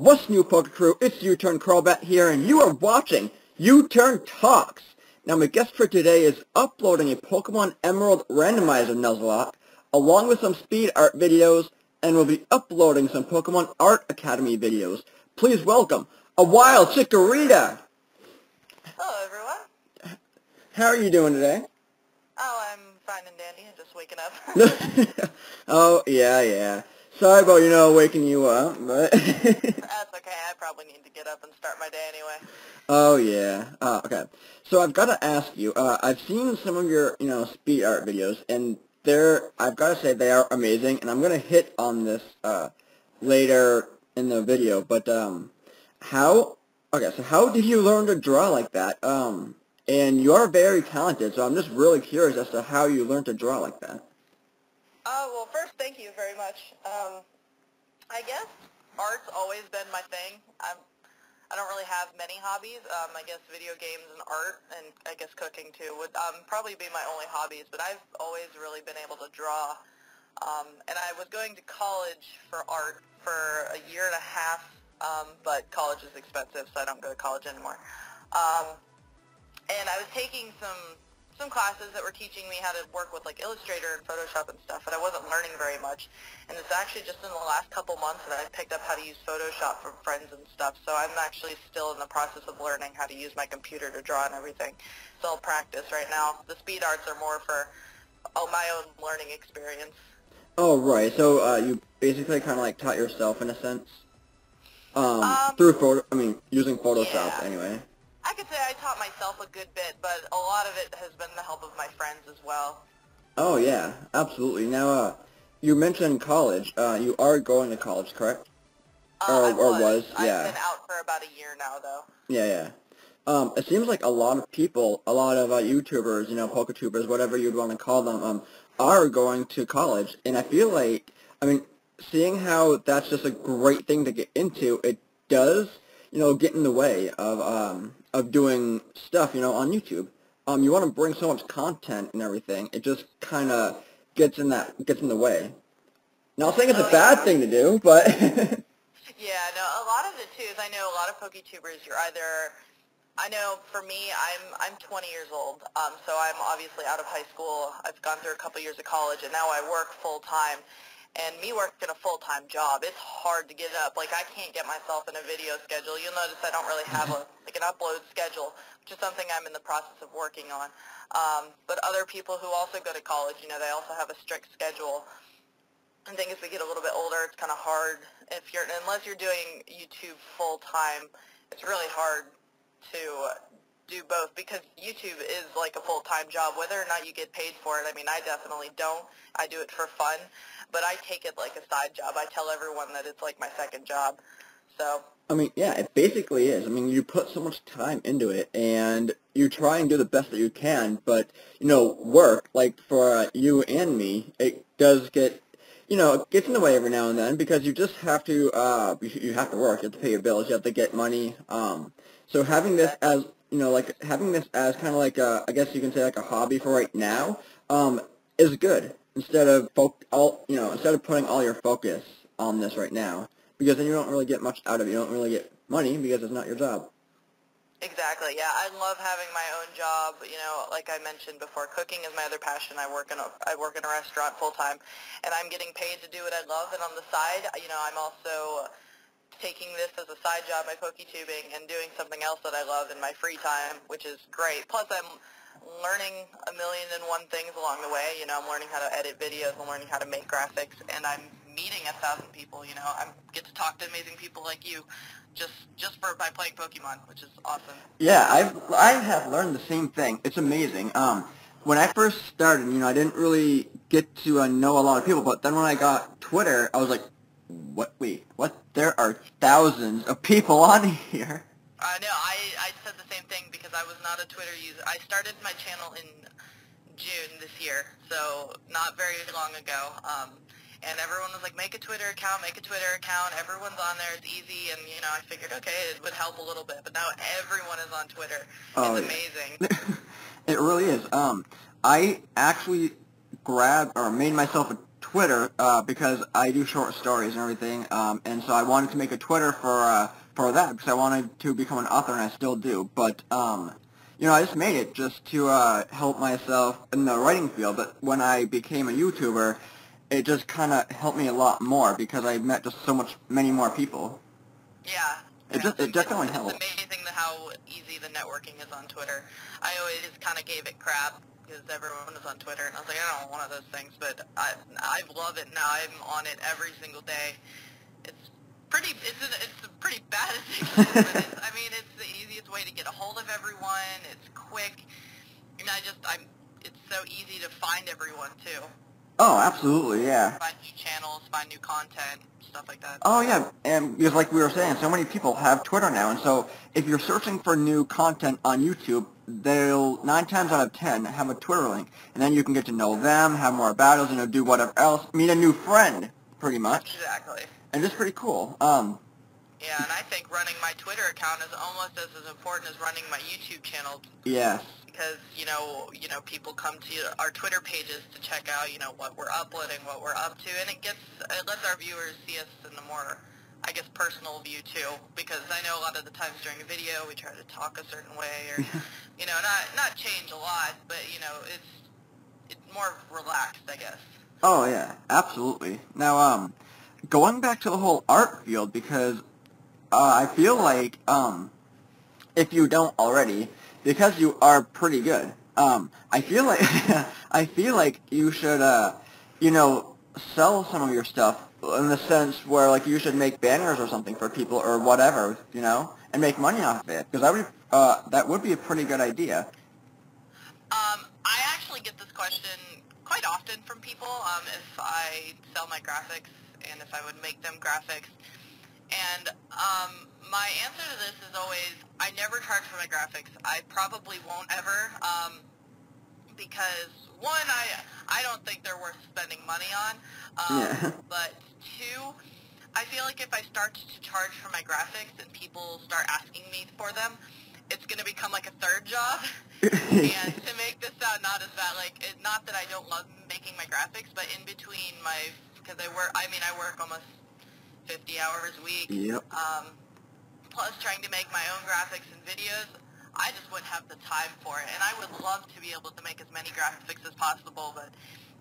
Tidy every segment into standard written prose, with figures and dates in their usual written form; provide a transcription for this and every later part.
What's new, Pokecrew? It's Uturn here, and you are watching Uturn Talks. Now, my guest for today is uploading a Pokemon Emerald Randomizer Nuzlocke, along with some speed art videos, and will be uploading some Pokemon Art Academy videos. Please welcome a wild Chikorita! Hello, everyone. How are you doing today? Oh, I'm fine and dandy. I'm just waking up. Oh, yeah. Sorry about, waking you up, but... That's okay. I probably need to get up and start my day anyway. Oh, yeah. Okay. So I've got to ask you, I've seen some of your, speed art videos, and I've got to say they are amazing, and I'm going to hit on this, later in the video, but, so how did you learn to draw like that? And you are very talented, so I'm just really curious as to how you learned to draw like that. Well, first, thank you very much. I guess art's always been my thing. I don't really have many hobbies. I guess video games and art, and I guess cooking too, would probably be my only hobbies, but I've always really been able to draw. And I was going to college for art for a year and a half, but college is expensive, so I don't go to college anymore. And I was taking some classes that were teaching me how to work with like Illustrator and Photoshop and stuff, and I wasn't learning very much. And it's actually just in the last couple months that I've picked up how to use Photoshop from friends and stuff, so I'm actually still in the process of learning how to use my computer to draw and everything. Still practice right now. The speed arts are more for my own learning experience. Oh, right. So, you basically kind of like taught yourself in a sense? Using Photoshop, yeah. Anyway. I could say I taught myself a good bit, but a lot of it has been the help of my friends as well. Oh, yeah, absolutely. Now, you mentioned college. You are going to college, correct? I was. Yeah. I've been out for about a year now, though. Yeah. It seems like a lot of people, a lot of YouTubers, Poketubers, whatever you'd want to call them, are going to college. And I feel like, seeing how that's just a great thing to get into, it does, get in the way of doing stuff, on YouTube. You want to bring so much content and everything. It just kind of gets in the way. Not saying it's a bad thing to do, but... Yeah, no, a lot of it too is I know a lot of Poketubers, I know for me, I'm 20 years old, so I'm obviously out of high school. I've gone through a couple years of college, and now I work full-time. And me working a full-time job, it's hard to get up. Like, I can't get myself in a video schedule. You'll notice I don't really have an upload schedule, which is something I'm in the process of working on. But other people who also go to college, they also have a strict schedule. And thing is, we get a little bit older, it's kind of hard. Unless you're doing YouTube full-time, it's really hard to do both, because YouTube is like a full-time job, whether or not you get paid for it. I mean, I definitely don't. I do it for fun, but I take it like a side job. I tell everyone that it's like my second job. So yeah, it basically is. You put so much time into it, and you try and do the best that you can, but, work, like for you and me, it does get, it gets in the way every now and then, because you just have to, you have to work, you have to pay your bills, you have to get money, so having this as, having this as kind of like I guess you can say like a hobby for right now, is good, instead of putting all your focus on this right now. Because then you don't really get much out of it. You don't really get money because it's not your job. Exactly, yeah. I love having my own job. Like I mentioned before, cooking is my other passion. I work in a restaurant full-time, and I'm getting paid to do what I love. And on the side, I'm also taking this as a side job, my Poketubing, and doing something else that I love in my free time, which is great. Plus, I'm learning a million and one things along the way. I'm learning how to edit videos, I'm learning how to make graphics, and I'm meeting 1,000 people. I get to talk to amazing people like you just by playing Pokemon, which is awesome. Yeah, I have learned the same thing. It's amazing. When I first started, I didn't really get to know a lot of people, but then when I got Twitter, I was like, what? There are thousands of people on here. I know. I said the same thing because I was not a Twitter user. I started my channel in June this year, so not very long ago. And everyone was like, make a Twitter account. Everyone's on there. It's easy. And, I figured, okay, it would help a little bit. But now everyone is on Twitter. It's amazing. It really is. I actually made myself a Twitter because I do short stories and everything, and so I wanted to make a Twitter for that because I wanted to become an author, and I still do. But I just made it just to help myself in the writing field. But when I became a YouTuber, it just kind of helped me a lot more because I met just many more people. Yeah. It definitely helped. It's amazing how easy the networking is on Twitter. I always kind of gave it crap because everyone is on Twitter, and I was like, I don't want one of those things, but I love it now. I'm on it every single day. It's a pretty bad addiction, but it's the easiest way to get a hold of everyone. It's quick, and it's so easy to find everyone too. Oh, absolutely, yeah. Find new channels, find new content, stuff like that. Oh, yeah, and because like we were saying, so many people have Twitter now, and so if you're searching for new content on YouTube, they'll 9 times out of 10 have a Twitter link, and then you can get to know them, have more battles, do whatever else, meet a new friend, pretty much. Exactly. And it's pretty cool. Yeah, and I think running my Twitter account is almost as important as running my YouTube channel. Yes. Because, people come to our Twitter pages to check out, what we're uploading, what we're up to, and it lets our viewers see us in a more, I guess, personal view too. Because I know a lot of the times during a video we try to talk a certain way or, not change a lot, but, it's more relaxed, I guess. Oh, yeah, absolutely. Now, going back to the whole art field, because I feel like, if you don't already, because you are pretty good, I feel like, I feel like you should, sell some of your stuff in the sense where, like, you should make banners or something for people or whatever, and make money off of it, because that would be a pretty good idea. I actually get this question quite often from people, if I sell my graphics and if I would make them graphics. And my answer to this is always, I never charge for my graphics. I probably won't ever, because one, I don't think they're worth spending money on. Yeah. But two, I feel like if I start to charge for my graphics and people start asking me for them, it's going to become like a third job. And to make this sound not as bad, not that I don't love making my graphics, but in between because I work almost 50 hours a week. Yep. Plus trying to make my own graphics and videos, I just wouldn't have the time for it. And I would love to be able to make as many graphics as possible, but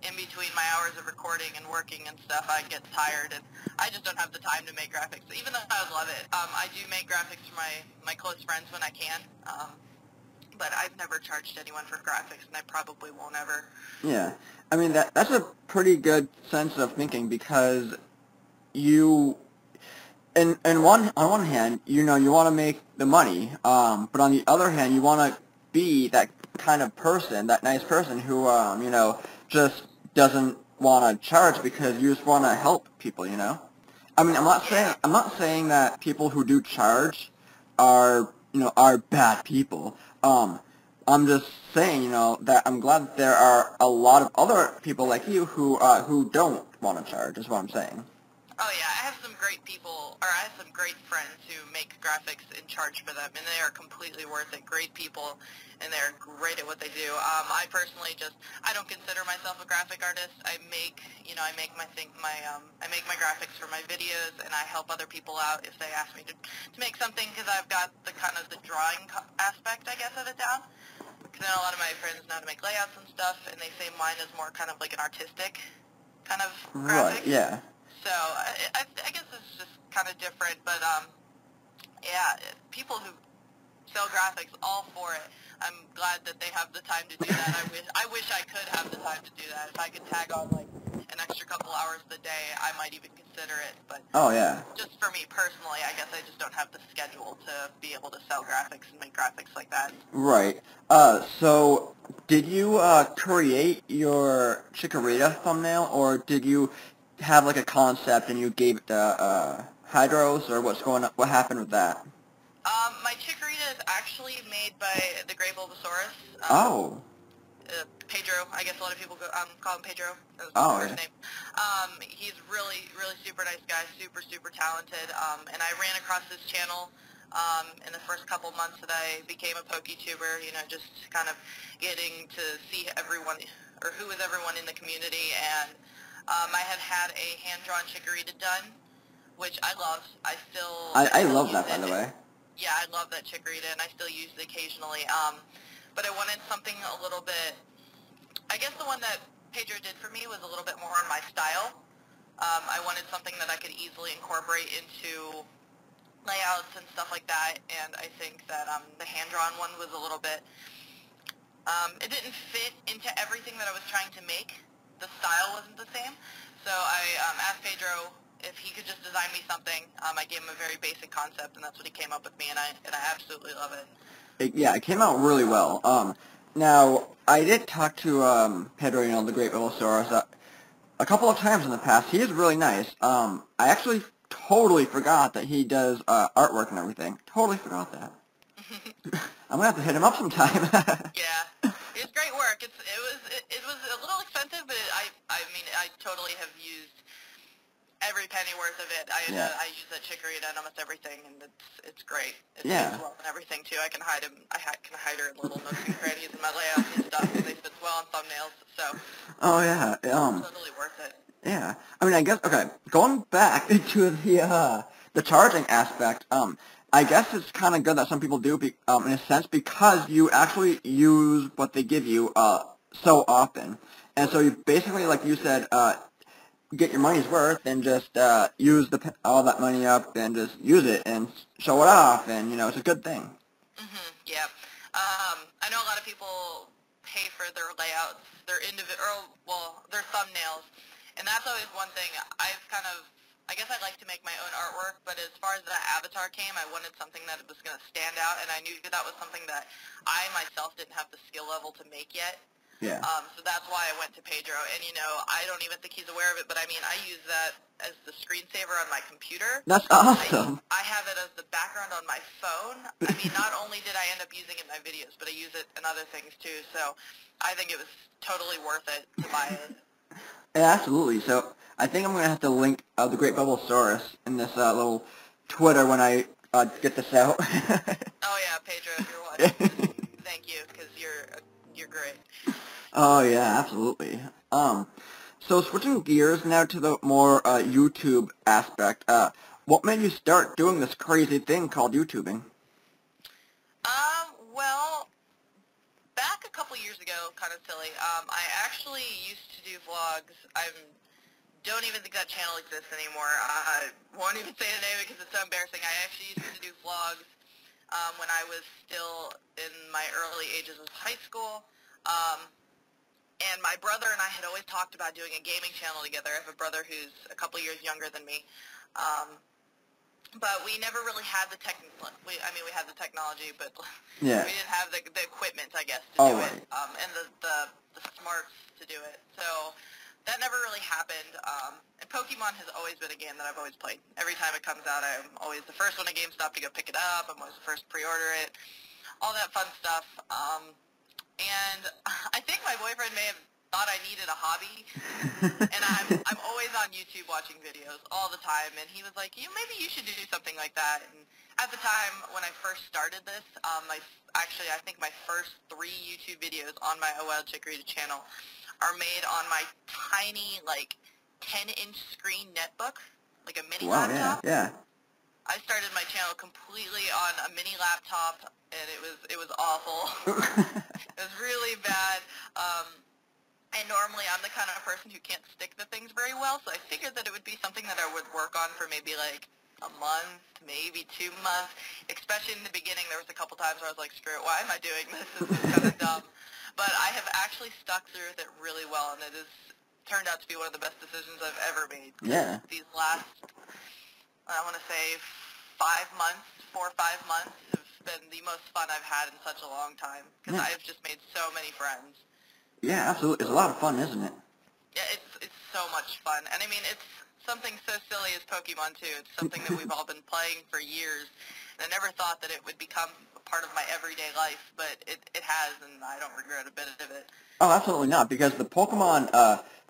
in between my hours of recording and working and stuff, I get tired, and I just don't have the time to make graphics, even though I would love it. I do make graphics for my close friends when I can, but I've never charged anyone for graphics, and I probably won't ever. Yeah. I mean, that's a pretty good sense of thinking because you... on one hand, you want to make the money, but on the other hand, you want to be that kind of person, that nice person who, just doesn't want to charge because you just want to help people, I mean, I'm not saying that people who do charge are bad people. I'm just saying, that I'm glad that there are a lot of other people like you who don't want to charge, is what I'm saying. Oh yeah, I have some great friends who make graphics and charge for them, and they are completely worth it. Great people, and they're great at what they do. I personally I don't consider myself a graphic artist. I make my graphics for my videos, and I help other people out if they ask me to make something, because I've got the drawing aspect, I guess, of it down. Because a lot of my friends know how to make layouts and stuff, and they say mine is more kind of like an artistic kind of graphic. Right, yeah. So I guess it's just kind of different, but yeah, people who sell graphics, all for it. I'm glad that they have the time to do that. I wish I could have the time to do that. If I could tag on an extra couple hours a day, I might even consider it. But oh yeah, just for me personally, I guess I just don't have the schedule to be able to sell graphics and make graphics like that. Right. So did you create your Chikorita thumbnail, or did you have a concept and you gave it to Hydros, or what happened with that? My Chikorita is actually made by the Gray Bulbasaurus. Oh. Pedro, I guess a lot of people call him Pedro. That was Oh, his yeah. first name. He's really, really super nice guy, super, super talented. And I ran across his channel in the first couple months that I became a Poketuber, just kind of getting to see everyone, or who is everyone in the community. And I had a hand-drawn Chikorita done, which I love. I Still love use that, by it. the way. Yeah, I love that Chikorita, and I still use it occasionally. But I wanted something a little bit, I guess the one that Pedro did for me was a little bit more on my style. I wanted something that I could easily incorporate into layouts and stuff like that, and I think that the hand-drawn one was a little bit, it didn't fit into everything that I was trying to make. The style wasn't the same. So I asked Pedro if he could just design me something. I gave him a very basic concept, and that's what he came up with me, and I absolutely love it. Yeah, it came out really well. Now, I did talk to Pedro, the great Velosaurus, a couple of times in the past. He is really nice. I actually totally forgot that he does artwork and everything. Totally forgot that. I'm gonna have to hit him up sometime. Yeah, it's great work. It was a little expensive, but I mean I totally have used every penny worth of it. Yeah. I use that Chikorita in almost everything, and it's great. It Yeah. fits well and everything too. I can hide him. Can hide her in little nooks and crannies in my layouts and stuff, and they fit well on thumbnails. So. Oh yeah. Totally worth it. Yeah. I mean, I guess okay. Going back to the charging aspect. I guess it's kind of good that some people do, in a sense, because you actually use what they give you so often, and so you basically, like you said, get your money's worth and just use all that money up and just use it and show it off, and it's a good thing. Yeah. I know a lot of people pay for their layouts, their thumbnails, and that's always one thing. I guess I like to make my own artwork, but as far as that avatar came, I wanted something that was going to stand out, and I knew that was something that I myself didn't have the skill level to make yet. Yeah. So that's why I went to Pedro, and I don't even think he's aware of it, but I mean, I use that as the screensaver on my computer. That's awesome. I have it as the background on my phone. I mean, not only did I end up using it in my videos, but I use it in other things too, so I think it was totally worth it to buy it. Yeah, absolutely. So I think I'm going to have to link the Great Bubblesaurus in this little Twitter when I get this out. Oh yeah, Pedro, if you're watching, thank you, because you're great. Oh yeah, absolutely. So switching gears now to the more YouTube aspect. What made you start doing this crazy thing called YouTubing? Well, back a couple years ago, kind of silly, I actually used to do vlogs. I don't even think that channel exists anymore. I won't even say the name because it's so embarrassing. I actually used to do vlogs when I was still in my early ages of high school. And my brother and I had always talked about doing a gaming channel together. I have a brother who's a couple years younger than me. But we never really had the we had the technology, but Yeah. we didn't have the equipment, I guess, to do right. it, and the smarts to do it. So that never really happened. And Pokemon has always been a game that I've always played. Every time it comes out, I'm always the first one at GameStop to go pick it up. I'm always the first to pre-order it. All that fun stuff. And I think my boyfriend may have thought I needed a hobby, and I'm always on YouTube watching videos all the time, and he was like, maybe you should do something like that. And at the time when I first started this, I think my first 3 YouTube videos on my O Wild Chikorita channel are made on my tiny, 10-inch screen netbook, like a mini laptop. Yeah. I started my channel completely on a mini laptop, and it was awful. It was really bad. And normally I'm the kind of person who can't stick to things very well, so I figured that it would be something that I would work on for maybe a month, maybe 2 months. Especially in the beginning, there was a couple times where I was like, screw it, why am I doing this? This is kind of dumb. But I have actually stuck through with it really well, and it has turned out to be one of the best decisions I've ever made. Yeah. These last, I want to say 4 or 5 months have been the most fun I've had in such a long time, because I've just made so many friends. Yeah, absolutely. It's a lot of fun, isn't it? Yeah, it's so much fun. And I mean, it's something so silly as Pokemon, too. It's something that we've all been playing for years. And I never thought that it would become a part of my everyday life, but it has, and I don't regret a bit of it. Oh, absolutely not, because the Pokemon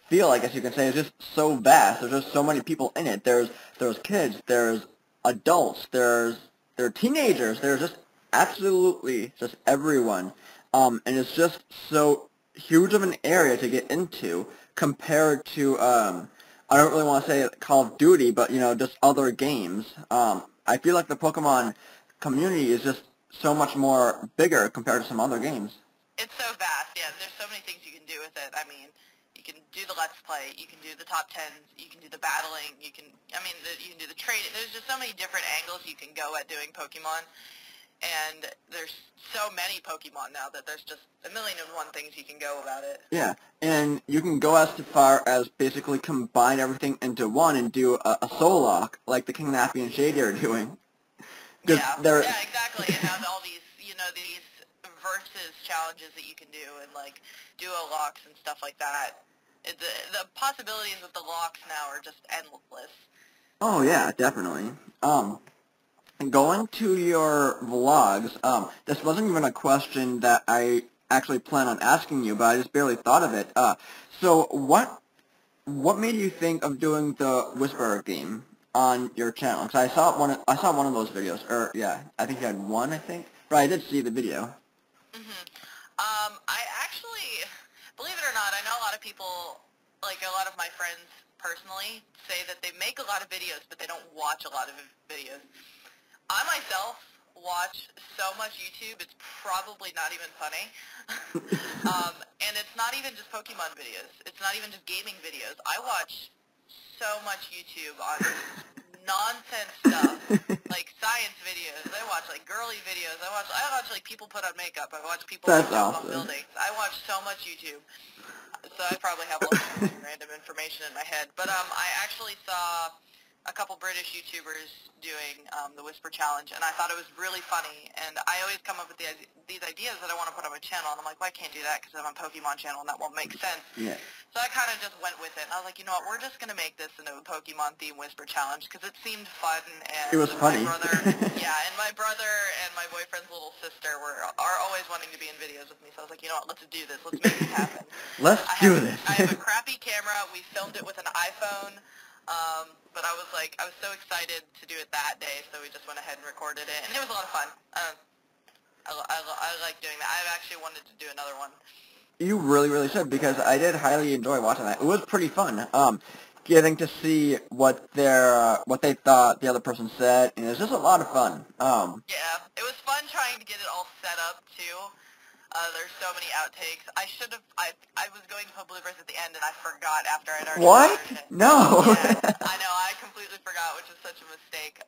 field, I guess you can say, is just so vast. There's just so many people in it. There's kids, there's adults, there are teenagers, there's just absolutely just everyone. And it's just so huge of an area to get into compared to I don't really want to say Call of Duty, but just other games. I feel like the Pokemon community is just so much more bigger compared to some other games. It's so vast, yeah. There's so many things you can do with it. I mean, you can do the Let's Play, you can do the top tens, you can do the battling, you can do the trade. There's just so many different angles you can go at doing Pokemon, and there's so many Pokemon now that there's just a million and one things you can go about it. Yeah, and you can go as far as basically combine everything into one and do a soul lock, like the King Nappy and Shady are doing. Yeah, They're yeah, exactly. And have all these, these versus challenges that you can do, and like duo locks and stuff like that. The possibilities with the locks now are just endless. Oh yeah, definitely. Going to your vlogs, this wasn't even a question that I actually plan on asking you, but I just barely thought of it. So what made you think of doing the Whisperer game on your channel? Because I saw one of those videos, or yeah, I think you had one, I think. But I did see the video. hmm I actually, believe it or not, I know a lot of people, like a lot of my friends personally, say that they make a lot of videos, but they don't watch a lot of videos. I myself watch so much YouTube, it's probably not even funny. And it's not even just Pokemon videos. It's not even just gaming videos. I watch so much YouTube on nonsense stuff, like science videos. I watch like girly videos. I watch like people put on makeup. I watch people That's jump on awesome. buildings. I watch so much YouTube. So I probably have all kinds of random information in my head. But I actually saw a couple British YouTubers doing the Whisper Challenge, and I thought it was really funny. And I always come up with these ideas that I want to put on my channel, and I'm like, well, I can't do that because I'm on Pokemon channel, and that won't make sense. Yeah. So I kind of just went with it. And I was like, you know what, we're just going to make this into a Pokemon-themed Whisper Challenge because it seemed fun, It and was my funny. brother, yeah, and my brother and my boyfriend's little sister are always wanting to be in videos with me. So I was like, you know what, let's do this. Let's make this happen. Let's I have do a, this. I have a crappy camera. We filmed it with an iPhone. But I was so excited to do it that day, so we just went ahead and recorded it, and it was a lot of fun. I like doing that. I've actually wanted to do another one. You really, really should, because I did highly enjoy watching that. It was pretty fun. Getting to see what they thought the other person said, and it was just a lot of fun. Yeah, it was fun trying to get it all set up, too. There's so many outtakes. I was going to put bloopers at the end, and I forgot after I'd already What? recorded it. No. Yeah, I know, I completely forgot, which is such a mistake.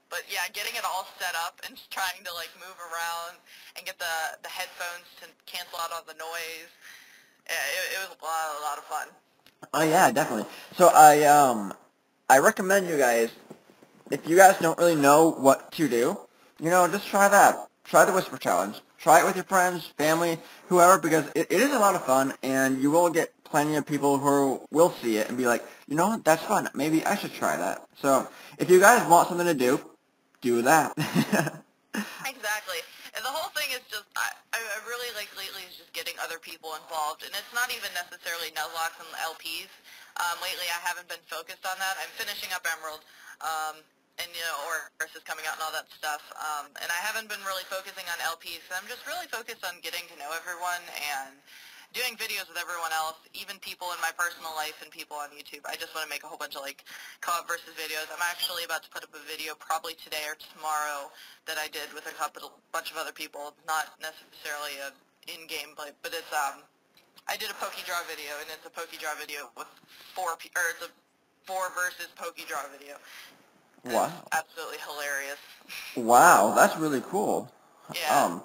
But yeah, getting it all set up and just trying to like move around and get the headphones to cancel out all the noise. Yeah, it was a lot of fun. Oh yeah, definitely. So I recommend you guys, if you guys don't really know what to do, just try that. Try the Whisper Challenge. Try it with your friends, family, whoever, because it is a lot of fun, and you will get plenty of people who will see it and be like, you know what, that's fun. Maybe I should try that. So if you guys want something to do that. Exactly. And the whole thing is just, I really like lately is just getting other people involved. And it's not even necessarily Nuzlocke and LPs. Lately I haven't been focused on that. I'm finishing up Emerald, and, Oris is coming out and all that stuff. And I haven't been really focusing on LPs. So I'm just really focused on getting to know everyone and doing videos with everyone else, even people in my personal life and people on YouTube. I just want to make a whole bunch of like co-op versus videos. I'm actually about to put up a video probably today or tomorrow that I did with a bunch of other people. Not necessarily a in-game, but it's I did a Pokedraw video, and it's a Pokedraw video with it's a 4 versus Pokedraw video. And it's Wow. absolutely hilarious. Wow, that's really cool. Yeah.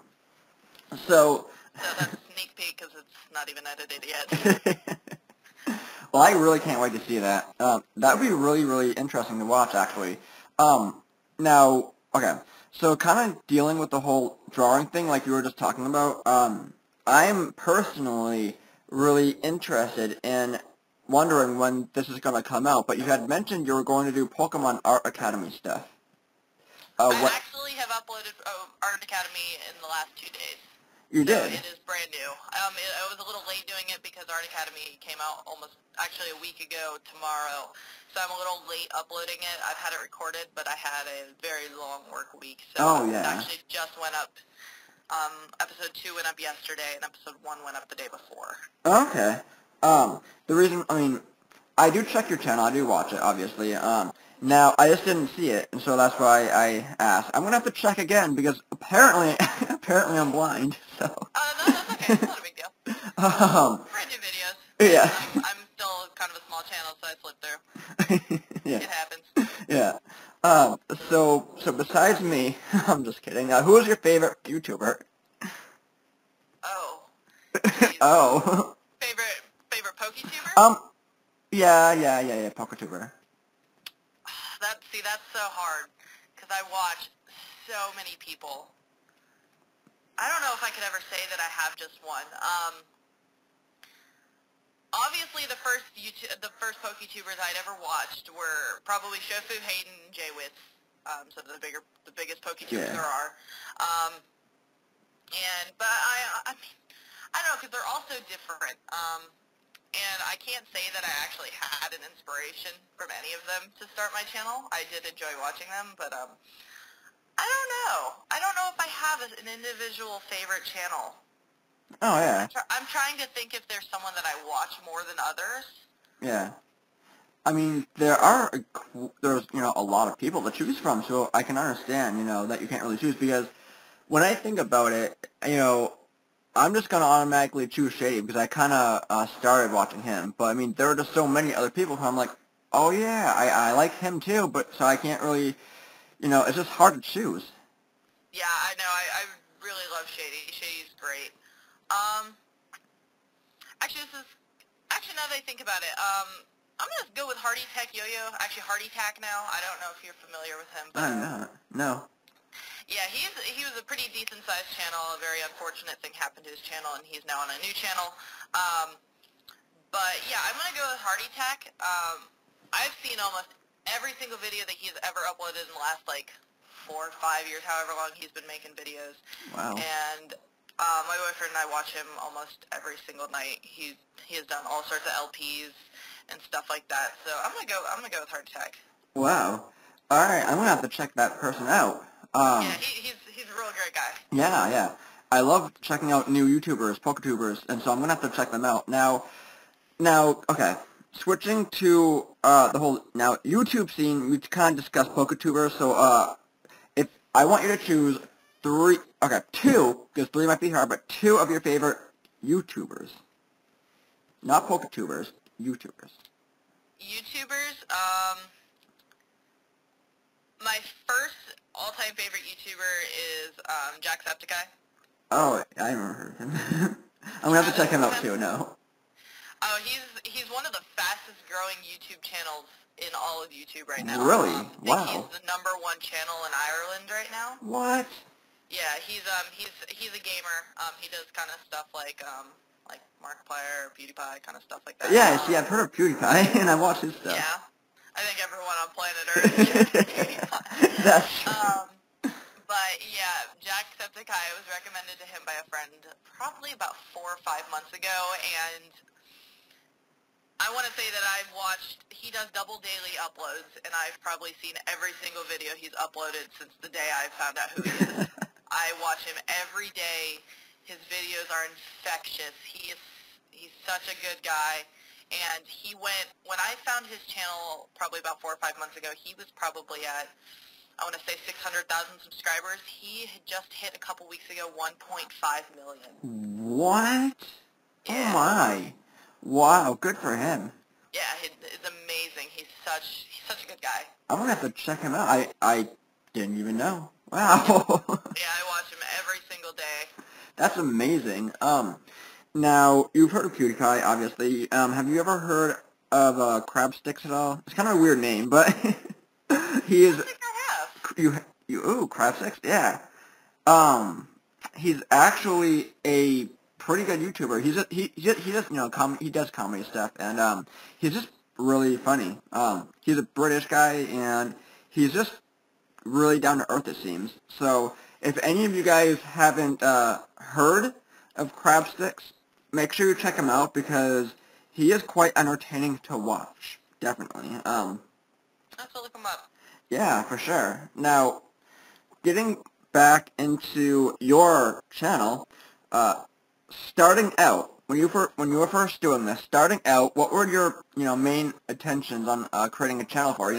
So So that's a sneak peek because it's not even edited yet. well, I really can't wait to see that. That would be really, really interesting to watch, actually. Now, okay, so kind of dealing with the whole drawing thing, like you were just talking about, I'm personally really interested in wondering when this is going to come out, but you had mentioned you were going to do Pokemon Art Academy stuff. I What actually have uploaded Art Academy in the last 2 days. you So did? it is brand new. I was a little late doing it because Art Academy came out actually a week ago tomorrow. So I'm a little late uploading it. I've had it recorded, but I had a very long work week. So Oh it yeah. actually just went up Episode 2 went up yesterday, and episode 1 went up the day before. Okay. The reason, I mean, I do check your channel. I do watch it, obviously. Now, I just didn't see it, and so that's why I asked. I'm going to have to check again, because apparently, apparently I'm blind, so. No, that's okay. It's not a big deal. Brand new videos. Yeah. I'm still kind of a small channel, so I slip through. Yeah. It happens. Yeah. So besides me, I'm just kidding. Who is your favorite YouTuber? Oh. Oh. Favorite PokeTuber? Yeah, Pokecrew. That's so hard, because I watch so many people. I don't know if I could ever say that I have just one. Obviously, the first PokeTubers I'd ever watched were probably Shofu, Hayden, and Jaywitz. So the biggest PokeTubers there are. But I mean, I don't know, because they're all so different. And I can't say that I actually had an inspiration from any of them to start my channel. I did enjoy watching them, but I don't know. I don't know if I have an individual favorite channel. Oh, yeah. I'm trying to think if there's someone that I watch more than others. Yeah. I mean, there's, a lot of people to choose from, so I can understand, that you can't really choose, because when I think about it, I'm just going to automatically choose Shady, because I kind of started watching him, but I mean, there are just so many other people who I'm like, oh yeah, I like him too, but so I can't really, it's just hard to choose. Yeah, I know, I really love Shady. Shady's great. Actually, now that I think about it, I'm going to go with Hardy Tech Yo-Yo. Actually, Hardy Tack now. I don't know if you're familiar with him. But, I'm not. No. Yeah, he was a pretty decent-sized channel. A very unfortunate thing happened to his channel, and he's now on a new channel. But, yeah, I'm going to go with Hardy Tack. I've seen almost every single video that he's ever uploaded in the last, 4 or 5 years, however long he's been making videos. Wow. And my boyfriend and I watch him almost every single night. He has done all sorts of LPs and stuff like that. So I'm gonna go with Hard Tech. Wow. All right, I'm gonna have to check that person out. Yeah, he's a real great guy. Yeah. I love checking out new YouTubers, Poketubers, and so I'm gonna have to check them out. Now, okay. Switching to the whole YouTube scene, we kind of discussed Poketubers. So if I want you to choose two, because 3 might be hard, but 2 of your favorite YouTubers. Not Poketubers, YouTubers. YouTubers, my first all-time favorite YouTuber is Jacksepticeye. Oh, I remember heard of him. I'm gonna have to check him out too. No. Oh, he's one of the fastest growing YouTube channels in all of YouTube right now. Really? Wow. He's the #1 channel in Ireland right now. What? Yeah, he's a gamer. He does kind of stuff like Markiplier, PewDiePie, kind of stuff like that. Yeah, see, I've heard of PewDiePie, and I've watched his stuff. Yeah, I think everyone on planet Earth is PewDiePie. That's true. But yeah, Jacksepticeye was recommended to him by a friend probably about 4 or 5 months ago, and I want to say that he does double daily uploads, and I've probably seen every single video he's uploaded since the day I found out who he is. I watch him every day. His videos are infectious. He's such a good guy. And when I found his channel probably about 4 or 5 months ago, he was probably at, I want to say 600,000 subscribers. He had just hit a couple weeks ago 1.5 million. What? Yeah. Oh my. Wow, good for him. Yeah, it's amazing. He's such a good guy. I'm gonna have to check him out. I didn't even know. Wow. Yeah, I watch him every single day. That's amazing. Now, you've heard of PewDiePie, obviously. Have you ever heard of Crab Sticks at all? It's kind of a weird name, but he is... I think I have. Ooh, Crab Sticks? Yeah. He's actually a pretty good YouTuber. He does, he does comedy stuff, and, he's just really funny. He's a British guy, and he's just really down to earth, it seems. So, if any of you guys haven't, heard of Crab Sticks, make sure you check him out, because he is quite entertaining to watch. Definitely. I have to look him up. Yeah, for sure. Now, getting back into your channel, starting out, when you were first doing this, starting out, what were your main intentions on creating a channel for?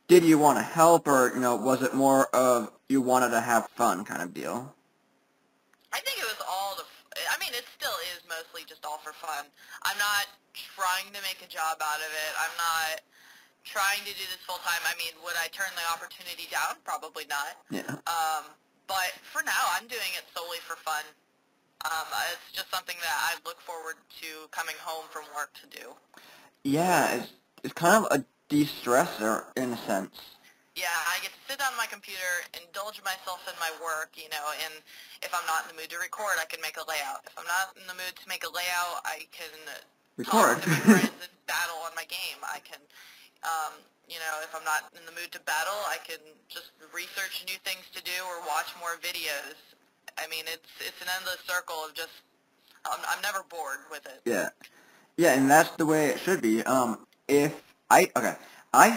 Did you want to help, or was it more of you wanted to have fun kind of deal? I think it was all I mean, it still is mostly just all for fun. I'm not trying to make a job out of it. I'm not trying to do this full time. I mean, would I turn the opportunity down? Probably not. Yeah. But for now, I'm doing it solely for fun. It's just something that I look forward to coming home from work to do. Yeah, it's kind of a de-stressor in a sense. Yeah, I get to sit down on my computer, indulge myself in my work, and if I'm not in the mood to record, I can make a layout. If I'm not in the mood to make a layout, I can Record. talk to my friends and battle on my game. I can, if I'm not in the mood to battle, I can just research new things to do or watch more videos. I mean, it's an endless circle of just, I'm never bored with it. Yeah. Yeah, and that's the way it should be. I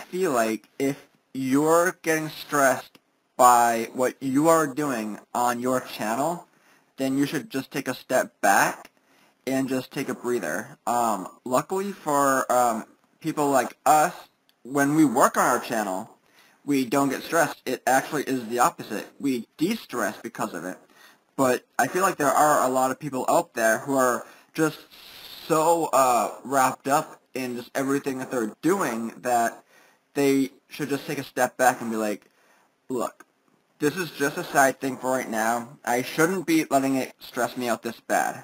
feel like if you're getting stressed by what you are doing on your channel, then you should just take a step back and just take a breather. Luckily for people like us, when we work on our channel, we don't get stressed. It actually is the opposite. We de-stress because of it. But I feel like there are a lot of people out there who are just so wrapped up in just everything that they're doing that they should just take a step back and be like, look, this is just a side thing for right now. I shouldn't be letting it stress me out this bad.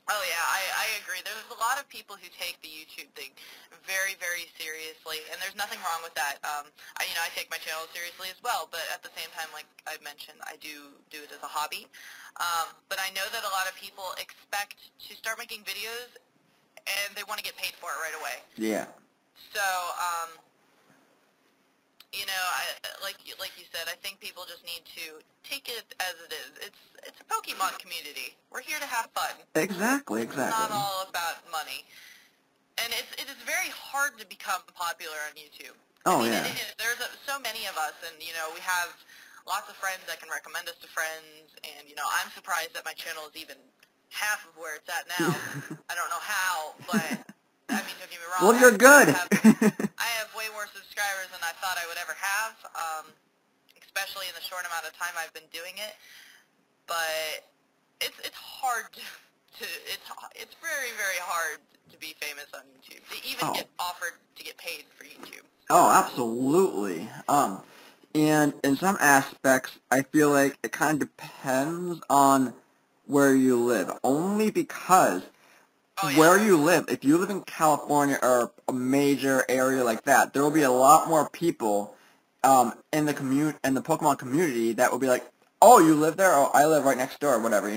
Oh yeah, I agree. There's a lot of people who take the YouTube thing very, very seriously, and there's nothing wrong with that. I take my channel seriously as well, but at the same time, like I mentioned, I do it as a hobby. But I know that a lot of people expect to start making videos, and they want to get paid for it right away. Yeah. So, like you said, I think people just need to take it as it is. It's a Pokemon community. We're here to have fun. Exactly. It's not all about money. And it is very hard to become popular on YouTube. Oh, I mean, yeah. it is. There's so many of us, and, we have lots of friends that can recommend us to friends, and, I'm surprised that my channel is even half of where it's at now. I don't know how, but, I mean, don't get me wrong. Well, you're good. I have way more subscribers than I thought I would ever have, especially in the short amount of time I've been doing it. But it's hard it's very, very hard to be famous on YouTube. To even get offered to get paid for YouTube. Oh, absolutely. And in some aspects, I feel like it kind of depends on where you live. Only because where you live, if you live in California or a major area like that, there will be a lot more people in the Pokemon community that will be like, oh, you live there? Oh, I live right next door, or whatever,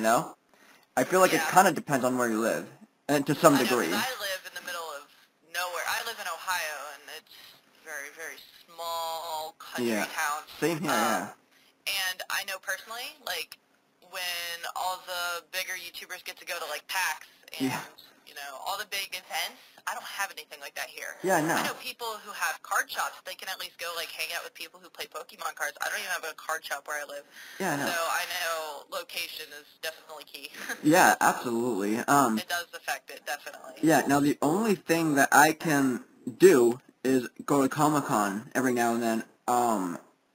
I feel like it kind of depends on where you live, and to some degree. I live in the middle of nowhere. I live in Ohio, and it's very, very small country town. Same here, yeah. And I know personally, like, when all the bigger YouTubers get to go to, like, PAX and, all the big events, I don't have anything like that here. Yeah, no. I know people who have card shops. They can at least go, like, hang out with people who play Pokemon cards. I don't even have a card shop where I live. Yeah, no. So I know location is definitely key. Yeah, absolutely. It does affect it, definitely. Yeah, now the only thing that I can do is go to Comic-Con every now and then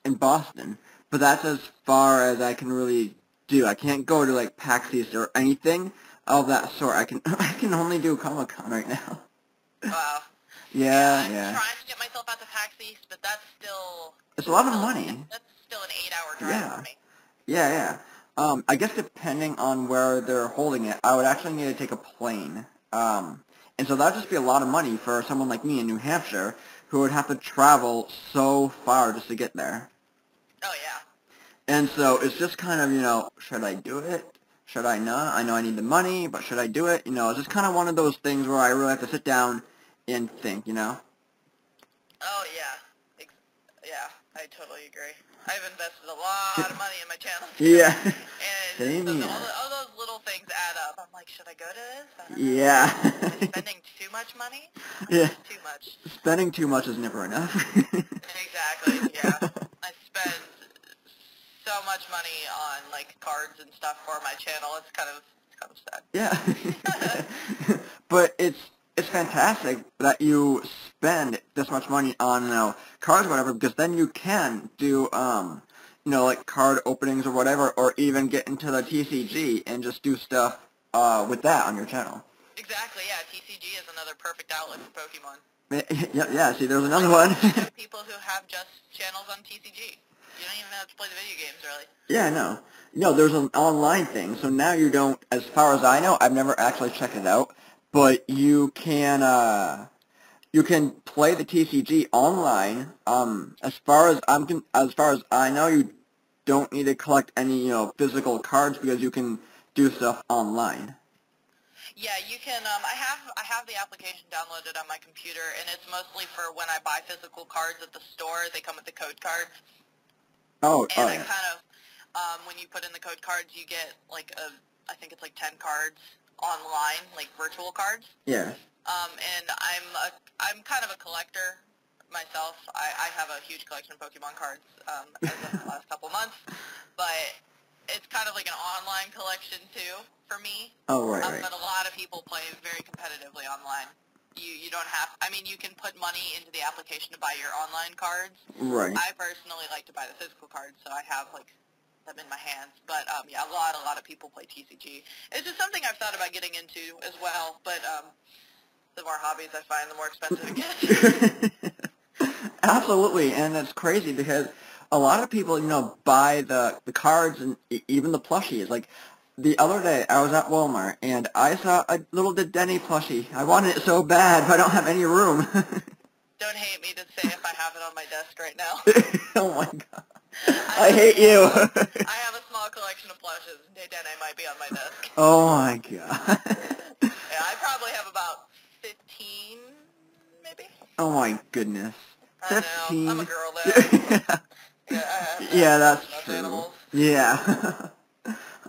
in Boston. But that's as far as I can really do. I can't go to, like, PAX East or anything of that sort. I can only do Comic-Con right now. Wow. Yeah. I'm trying to get myself out to PAX East, but that's still... It's a lot of money. That's still an 8-hour drive for me. Yeah. I guess depending on where they're holding it, I would actually need to take a plane. And so that would just be a lot of money for someone like me in New Hampshire who would have to travel so far just to get there. Oh, yeah. And so it's just kind of, should I do it? Should I not? I know I need the money, but should I do it? It's just kind of one of those things where I really have to sit down and think, Oh, yeah. Yeah, I totally agree. I've invested a lot of money in my channel. Yeah. And all those little things add up. I'm like, should I go to this? I don't know. Yeah. Am I spending too much money? Yeah. Too much. Spending too much is never enough. Exactly, yeah. I spend so much money on like cards and stuff for my channel. It's kind of sad. Yeah. But it's fantastic that you spend this much money on, cards or whatever, because then you can do, like card openings or whatever, or even get into the TCG and just do stuff with that on your channel. Exactly, yeah. TCG is another perfect outlet for Pokemon. Yeah, see, there's another one. You have people who have just channels on TCG. You don't even have to play the video games, really. Yeah, no. No, there's an online thing, so now you don't, as far as I know, I've never actually checked it out, but you can play the TCG online. As far as I know, you don't need to collect any, physical cards because you can do stuff online. Yeah, you can. I have the application downloaded on my computer, and it's mostly for when I buy physical cards at the store. They come with the code cards. Oh, And yeah. when you put in the code cards, you get I think it's like 10 cards online, like virtual cards. Yeah. And I'm kind of a collector myself. I have a huge collection of Pokemon cards as of the last couple months, but it's kind of like an online collection too for me. Oh, right. But a lot of people play very competitively online. You don't have, you can put money into the application to buy your online cards. Right. I personally like to buy the physical cards, so I have them in my hands. But yeah, a lot of people play TCG. It's just something I've thought about getting into as well. But the more hobbies I find, the more expensive it gets. Absolutely, and it's crazy because a lot of people, buy the cards and even the plushies. Like the other day, I was at Walmart and I saw a little didnt plushie. I wanted it so bad, but I don't have any room. Don't hate me to say if I have it on my desk right now. Oh my god. I hate you. I have a small collection of plushes. Didnt might be on my desk. Oh my god. Yeah, I probably have about 15, maybe. Oh my goodness. 15. I know. I'm a girl, though. Yeah, that's true. Animals. Yeah.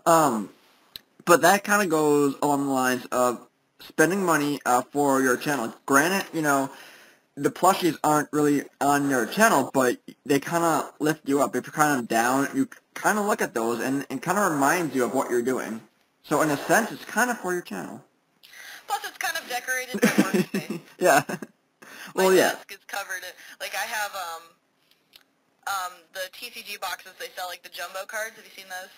But that kind of goes along the lines of spending money for your channel. Granted, the plushies aren't really on your channel, but they kind of lift you up. If you're kind of down, you kind of look at those, and it kind of reminds you of what you're doing. So in a sense, it's kind of for your channel. Plus, it's kind of decorated my workspace. Yeah. Well, my yeah. desk is covered. I have the TCG boxes. They sell like the jumbo cards. Have you seen those?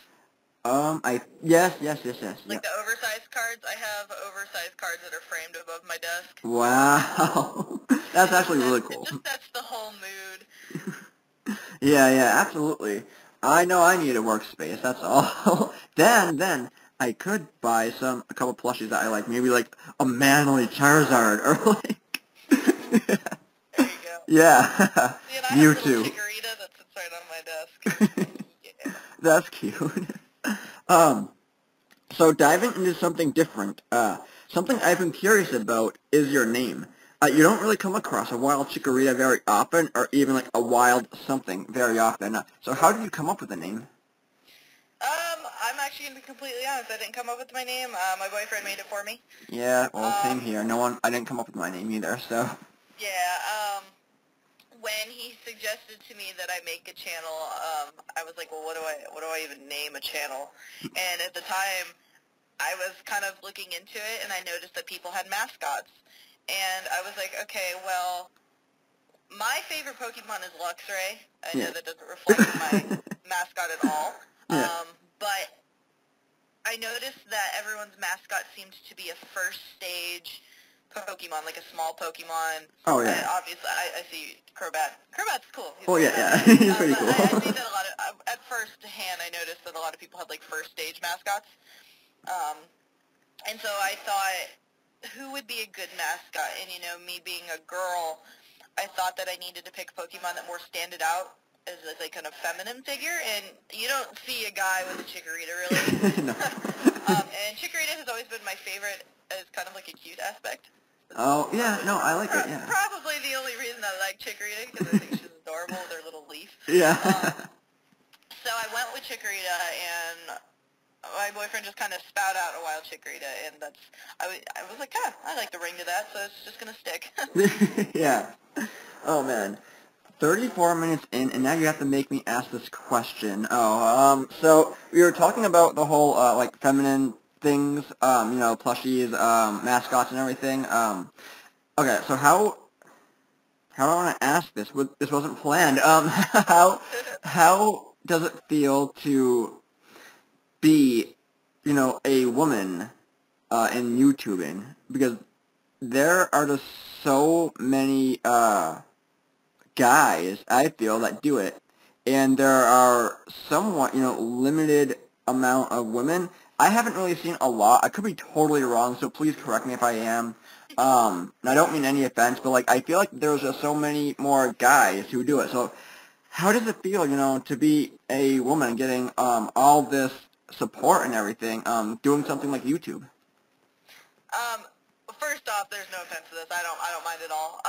Yes. Like the oversized cards. I have oversized cards that are framed above my desk. Wow. That's actually really cool. It just sets the whole mood. Yeah, absolutely. I know I need a workspace, that's all. Then I could buy a couple plushies that I like, maybe like a manly Charizard, or like... There you go. Yeah, you too. I have a little Chikorita that sits right on my desk. Yeah. That's cute. So diving into something different, something I've been curious about is your name. You don't really come across a wild Chikorita very often, or even like a wild something very often. So how did you come up with the name? I'm actually going to be completely honest. I didn't come up with my name. My boyfriend made it for me. Yeah, well, same here. I didn't come up with my name either, so. Yeah, when he suggested to me that I make a channel, I was like, well, what do I even name a channel? And at the time, I was kind of looking into it, and I noticed that people had mascots. And I was like, okay, well, my favorite Pokemon is Luxray. I know that doesn't reflect my mascot at all. Yeah. But I noticed that everyone's mascot seemed to be a first stage Pokemon, like a small Pokemon. Oh, yeah. Obviously, I see Crobat. Crobat's cool. Yeah. He's pretty cool. I see that a lot of, at first hand, I noticed that a lot of people had, like, first stage mascots. And so I thought, who would be a good mascot? And, me being a girl, I thought that I needed to pick Pokemon that more standed out as like kind of feminine figure. And you don't see a guy with a Chikorita, really. No. And Chikorita has always been my favorite as kind of like a cute aspect. Oh, yeah, no, I like it, yeah. Probably the only reason I like Chikorita, because I think she's adorable with her little leaf. Yeah. So I went with Chikorita, and my boyfriend just kind of spat out a wild Chikorita, and I was like, I like the ring to that, so it's just going to stick. Yeah. Oh, man. 34 minutes in, and now you have to make me ask this question. So we were talking about the whole, like, feminine things, plushies, mascots and everything. Okay, so how do I want to ask this? This wasn't planned. How does it feel to be, a woman, in YouTubing? Because there are just so many, guys, I feel, that do it, and there are somewhat, limited amount of women. I haven't really seen a lot. I could be totally wrong, so please correct me if I am. And I don't mean any offense, but like I feel like there's just so many more guys who do it. So how does it feel, to be a woman getting all this support and everything, doing something like YouTube? Um, First off, there's no offense to this. I don't mind at all.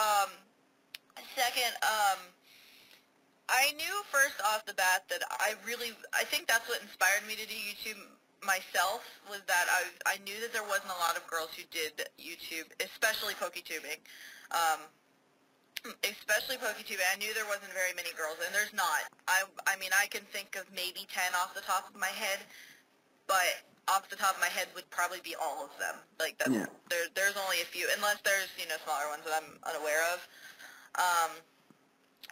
Second, I knew first off the bat that I think that's what inspired me to do YouTube myself, was that I knew that there wasn't a lot of girls who did YouTube, especially Poketubing. Um, Especially Poketubing. I knew there wasn't very many girls, and there's not. I mean, I can think of maybe 10 off the top of my head, but off the top of my head would probably be all of them. Like, Yeah. there's only a few, unless there's, smaller ones that I'm unaware of. Um,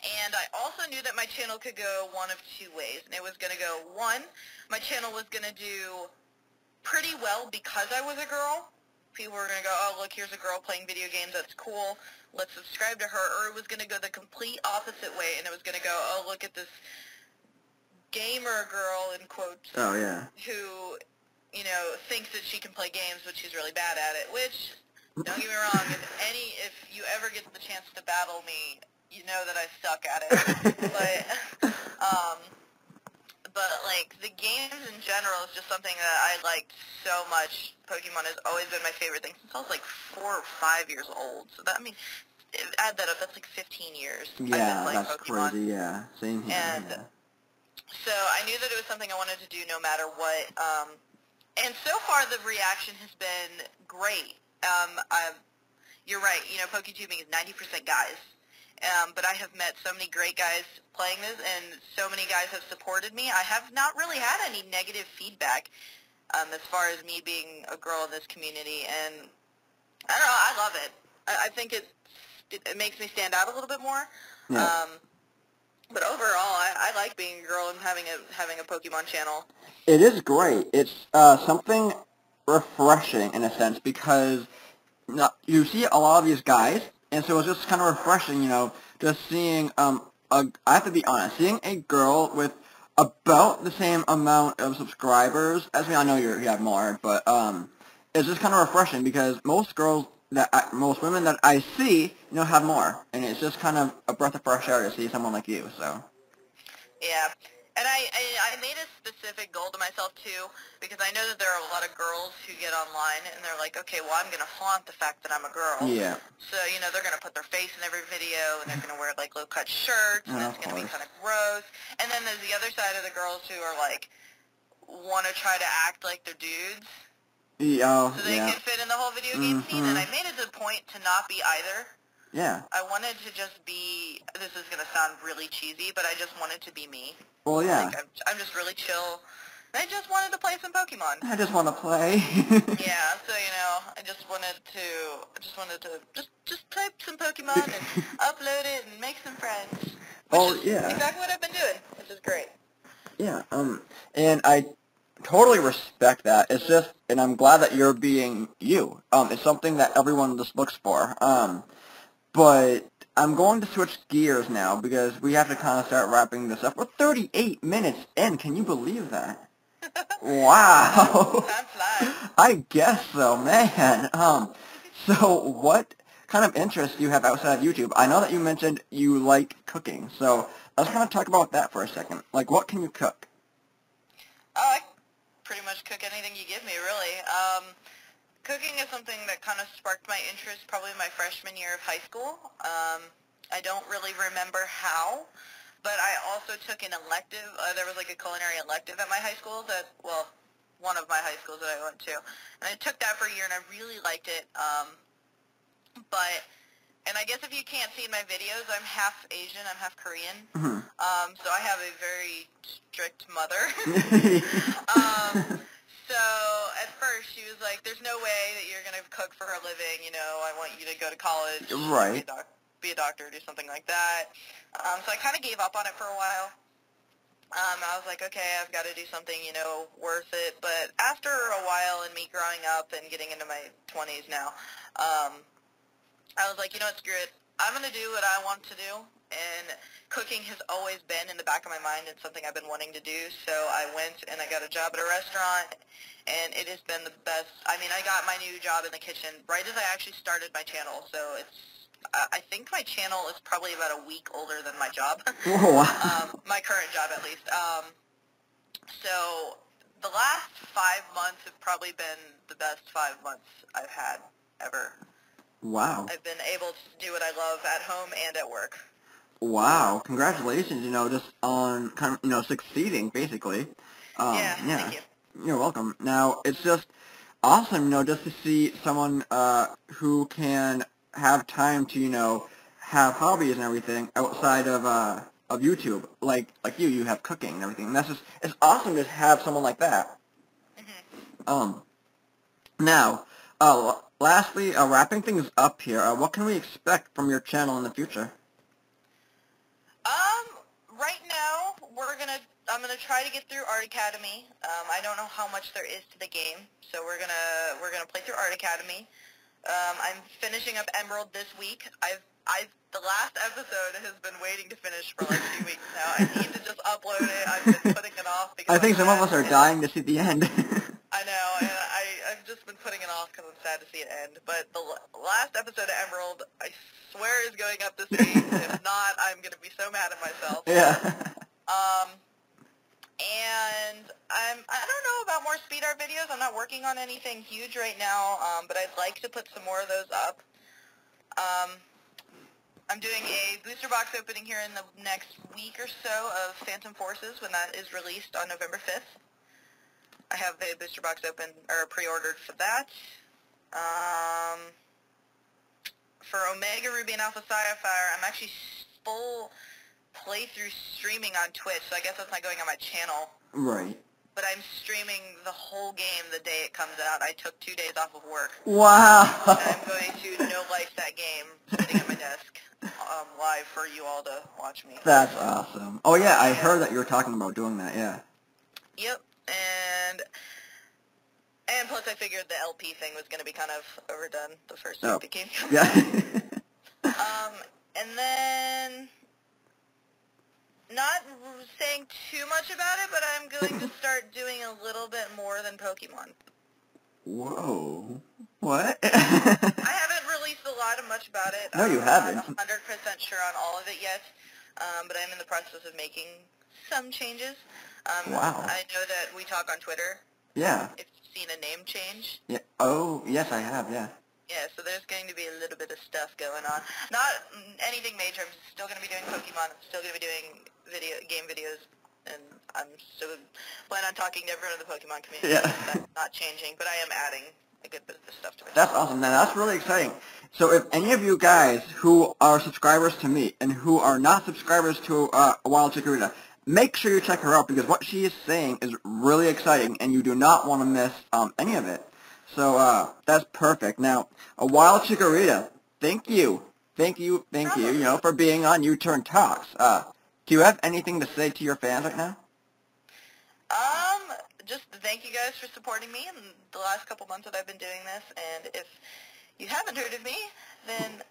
And I also knew that my channel could go one of two ways. And it was going to go, one, my channel was going to do pretty well because I was a girl. People were going to go, oh, look, here's a girl playing video games. That's cool. Let's subscribe to her. Or it was going to go the complete opposite way. And it was going to go, oh, look at this gamer girl, in quotes, Oh yeah. who, thinks that she can play games, but she's really bad at it. Which, don't get me wrong, if you ever get the chance to battle me, you know that I suck at it. But like, the games in general is just something that I liked so much. Pokemon has always been my favorite thing since I was like 4 or 5 years old. So that, I mean, add that up, that's like 15 years I've been playing That's Pokemon. crazy. Yeah, same here. And Yeah. so I knew that it was something I wanted to do no matter what. And so far the reaction has been great. You're right, Poketubing is 90% guys. But I have met so many great guys playing this, and so many guys have supported me. I have not really had any negative feedback as far as me being a girl in this community, and I don't know, I love it. I think it makes me stand out a little bit more. Yeah. But overall, I like being a girl and having a Pokemon channel. It is great. It's something refreshing in a sense because you see a lot of these guys, and so it's just kind of refreshing, just seeing I have to be honest, seeing a girl with about the same amount of subscribers as me. I know you have more, but it's just kind of refreshing because most women that I see, have more, and it's just kind of a breath of fresh air to see someone like you. So. Yeah. And I made a specific goal to myself, too, because I know that there are a lot of girls who get online, and they're like, okay, well, I'm going to flaunt the fact that I'm a girl. Yeah. So, they're going to put their face in every video, and they're going to wear, like, low-cut shirts, and it's going to be kind of gross. And then there's the other side of the girls who are, like, want to try to act like they're dudes. Yeah. So they can fit in the whole video game scene, and I made it to the point to not be either. Yeah. I wanted to just be, this is going to sound really cheesy, but I just wanted to be me. Well, yeah. Like, I'm just really chill. I just wanted to play some Pokemon. I just want to play. Yeah, so, I just wanted to just type some Pokemon and upload it and make some friends. Which is exactly what I've been doing, which is great. Yeah, and I totally respect that. It's just, and I'm glad that you're being you. It's something that everyone just looks for. But I'm going to switch gears now because we have to kind of start wrapping this up. We're 38 minutes in. Can you believe that? Wow. Time flies. I guess so, man. So what kind of interests do you have outside of YouTube? I know that you mentioned you like cooking, so let's kind of talk about that for a second. Like, what can you cook? I pretty much cook anything you give me, really. Cooking is something that kind of sparked my interest probably my freshman year of high school. I don't really remember how, but I also took an elective. There was like a culinary elective at my high school one of my high schools that I went to. And I took that for a year, and I really liked it. But And I guess if you can't see in my videos, I'm half Asian, I'm half Korean. Mhm. So I have a very strict mother. So at first she was like, there's no way that you're going to cook for a living, you know, I want you to go to college, Right. be a doctor, do something like that. So I kind of gave up on it for a while. I was like, okay, I've got to do something, you know, worth it. But after a while and me growing up and getting into my 20s now, I was like, you know what, screw it. I'm going to do what I want to do. And cooking has always been in the back of my mind. It's something I've been wanting to do. So I went and I got a job at a restaurant, and it has been the best. I mean, I got my new job in the kitchen right as I actually started my channel. So I think my channel is probably about a week older than my job. Whoa. My current job, at least. So the last 5 months have probably been the best 5 months I've had ever. Wow. I've been able to do what I love at home and at work. Wow. Congratulations, you know, just on kind of, you know, succeeding, basically. Yeah, Yeah. thank you. You're welcome. Now, it's just awesome, you know, just to see someone who can have time to, you know, have hobbies and everything outside of YouTube. Like you have cooking and everything. And that's just, it's awesome to have someone like that. Mm-hmm. Now, lastly, wrapping things up here, what can we expect from your channel in the future? Right now, I'm gonna try to get through Art Academy. I don't know how much there is to the game, so we're gonna play through Art Academy. I'm finishing up Emerald this week. The last episode has been waiting to finish for like 2 weeks now. I need to just upload it. I've been putting it off because I think some of us are dying to see the end. I know, and I've just been putting it off because I'm sad to see it end. But the last episode of Emerald, I swear is going up this week. If not, I'm going to be so mad at myself. Yeah. And I don't know about more speed art videos. I'm not working on anything huge right now, but I'd like to put some more of those up. I'm doing a booster box opening here in the next week or so of Phantom Forces when that is released on November 5th. I have the booster box open or pre-ordered for that. For Omega Ruby and Alpha Sapphire, I'm actually full playthrough streaming on Twitch, so I guess that's not going on my channel. Right. But I'm streaming the whole game the day it comes out. I took 2 days off of work. Wow. And I'm going to no-life that game, sitting at my desk, live for you all to watch me. That's awesome. Oh yeah, I heard that you were talking about doing that, yeah. Yep, and plus I figured the LP thing was going to be kind of overdone the first week the game comes out. Yeah. And then, not saying too much about it, but I'm going to start doing a little bit more than Pokemon. Whoa. What? I haven't released a lot of much about it. No, you haven't. I'm not 100% sure on all of it yet, but I'm in the process of making some changes. Wow. I know that we talk on Twitter. Yeah. If you've seen a name change. Yeah. Oh, yes, I have, yeah. Yeah, so there's going to be a little bit of stuff going on. Not anything major. I'm still going to be doing Pokemon. I'm still going to be doing game videos, and I'm still planning on talking to everyone in the Pokemon community. Yeah. That's not changing, but I am adding a good bit of stuff to it. That's awesome. Now, that's really exciting. So if any of you guys who are subscribers to me and who are not subscribers to Wild Chikorita, make sure you check her out because what she is saying is really exciting, and you do not want to miss any of it. So that's perfect. Now, Wild Chikorita, thank you, you know, for being on Uturn Talks. Do you have anything to say to your fans right now? Just thank you guys for supporting me in the last couple months that I've been doing this, and if you haven't heard of me, then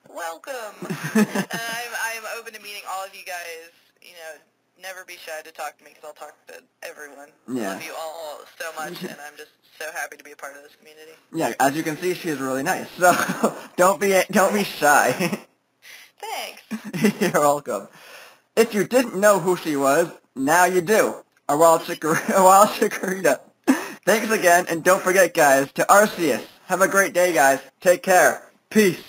welcome. I'm open to meeting all of you guys. You know, never be shy to talk to me because I'll talk to everyone. Yeah. I love you all so much, and I'm just so happy to be a part of this community. Yeah, as you can see, she is really nice. So don't be shy. Thanks. You're welcome. If you didn't know who she was, now you do. A Wild Chikorita. Thanks again, and don't forget, guys, to Arceus. Have a great day, guys. Take care. Peace.